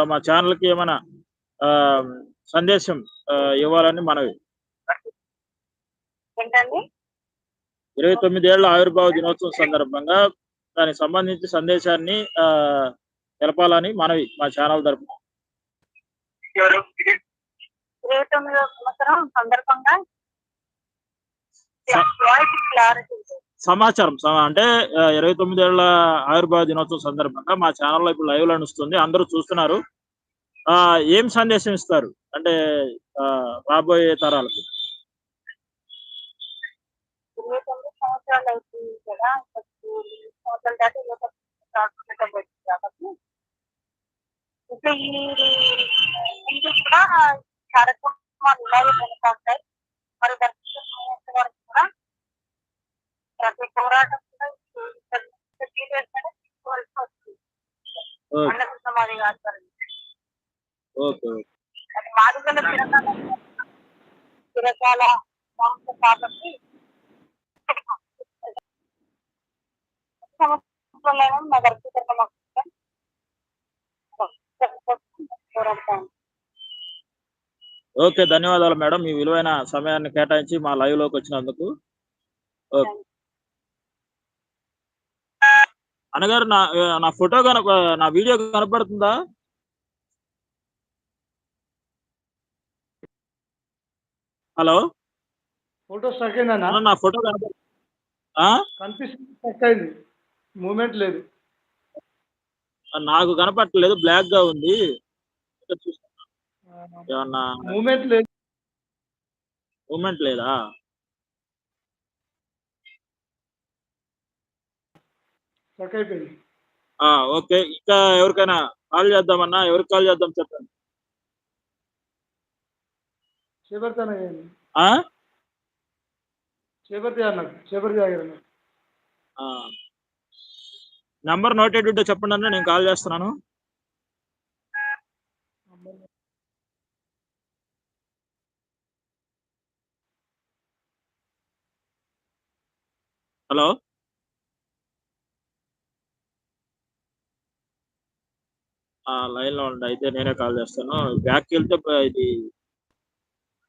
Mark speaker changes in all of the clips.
Speaker 1: మా ఛానల్‌కి ఏమైనా ఆహ్, సందేశం ఇవ్వాలని మనవి.
Speaker 2: ఏంటండి?
Speaker 1: 29 ఏళ్ల ఆవిర్భావ దినోత్సవం సందర్భంగా దానికి సంబంధించి సందేశాన్ని తెలపాలని మనవి మా ఛానల్ తరపున.
Speaker 2: 29వ సంవత్సరం సందర్భంగా
Speaker 1: స
Speaker 2: వాయిస్ క్లారిటీ
Speaker 1: సమాచారం అంటే 29 ఏళ్ల ఆవిర్భావ దినోత్సవం సందర్భంగా మా ఛానల్‌లో ఇప్పుడు లైవ్‌లో నడుస్తుంది. అందరూ చూస్తున్నారు. ఏం సందేశం ఇస్తారు? అంటే రాబోయే తరాలకి.
Speaker 2: 29 సంవత్సరాలు అవుతుంది కదా! ఇప్పుడు 20 సంవత్సరాల దాకా 29 వచ్చింది కాబట్టి ఇంకా ఇది కూడా కార్యక్రమాలు ఇలాగే కొనసాగుతాయి. మరి దర్శకులు వరకు కూడా ప్రతి పోరాటం కూడా తీసుకోవాల్సి వస్తుంది.
Speaker 1: ఓకే.
Speaker 2: అన్నకు సమాధి కాదు.
Speaker 1: ఓకే.
Speaker 2: అది మాదిగల చిరకాల మాంసం కాబట్టి సంవత్సరంలో నగర పోరాడతాను.
Speaker 1: ఓకే. ధన్యవాదాలు మేడం. మీ విలువైన సమయాన్ని కేటాయించి మా లైవ్‌లోకి వచ్చినందుకు. ఓకే. అన్నగారు నా ఫోటో నా వీడియో కనపడుతుందా? హలో!
Speaker 3: ఫోటో స్టక్ అయిందన్నా?
Speaker 1: నా ఫోటో
Speaker 3: కనిపిస్తుంది, స్టక్ అయింది. మూవ్‌మెంట్ లేదు.
Speaker 1: నాకు కనపడట్లేదు. బ్లాక్‌గా ఉంది. ఏమన్నా
Speaker 3: మూవ్‌మెంట్ లేదు.
Speaker 1: మూవ్‌మెంట్ లేదా?
Speaker 3: స్టక్ అయిపోయింది.
Speaker 1: ఓకే. ఇంకా ఎవరికైనా కాల్ చేద్దామన్నా? ఎవరికి కాల్ చేద్దాం చెప్పండి.
Speaker 3: చేపర్తి చేయండి.
Speaker 1: ఆ?
Speaker 3: చేపర్తి అన్నారు. చేపర్తి ఆగారు.
Speaker 1: నంబర్ నోటెడ్ ఉంటే చెప్పండి అన్న, నేను కాల్ చేస్తున్నాను. హలో! లైన్‌లో ఉండండి. అయితే నేనే కాల్ చేస్తాను. బ్యాక్‌కి వెళ్తే ఇది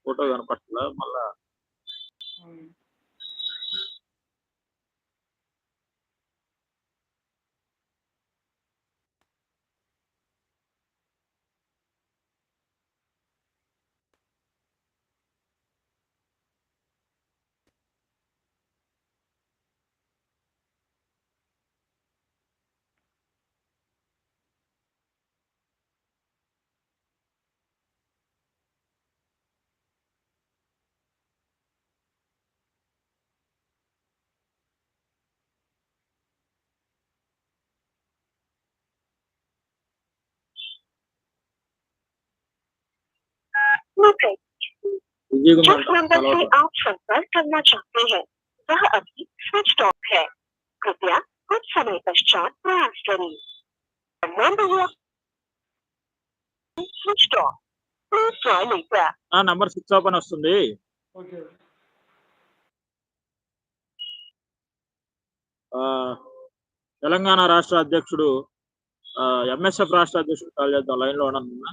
Speaker 1: ఫోటో కనపడట్లా మళ్ళా. बिज़ीగా
Speaker 2: जिस
Speaker 1: ఉందంట.
Speaker 2: नंबर से आप संपर्क करना चाहते हैं वह अभी स्विच ऑफ है. कृपया कुछ समय पश्चात प्रयास करें. Switch off. Please try later.
Speaker 1: Number switch off అని వస్తుంది.
Speaker 3: ఓకే.
Speaker 1: తెలంగాణ రాష్ట్ర అధ్యక్షుడు ఎంఎస్ఎఫ్ రాష్ట్ర అధ్యక్షుడు కాల్ చేద్దాం. లైన్‌లో ఉండన్నా.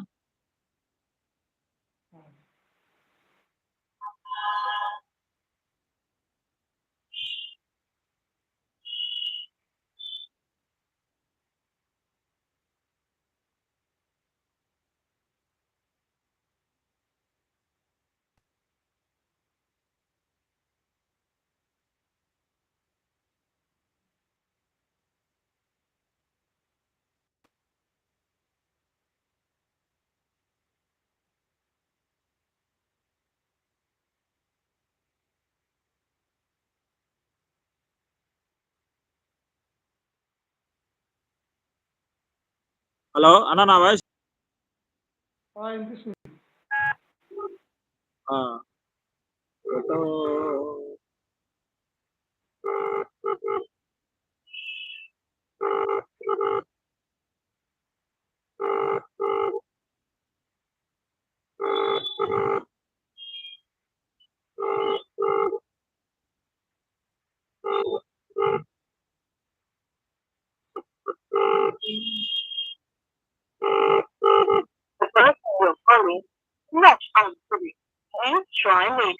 Speaker 1: హలో! అన్న నా వాయిస్
Speaker 3: వినిపిస్తుంది.
Speaker 1: Photo
Speaker 2: Not answering. Please try later.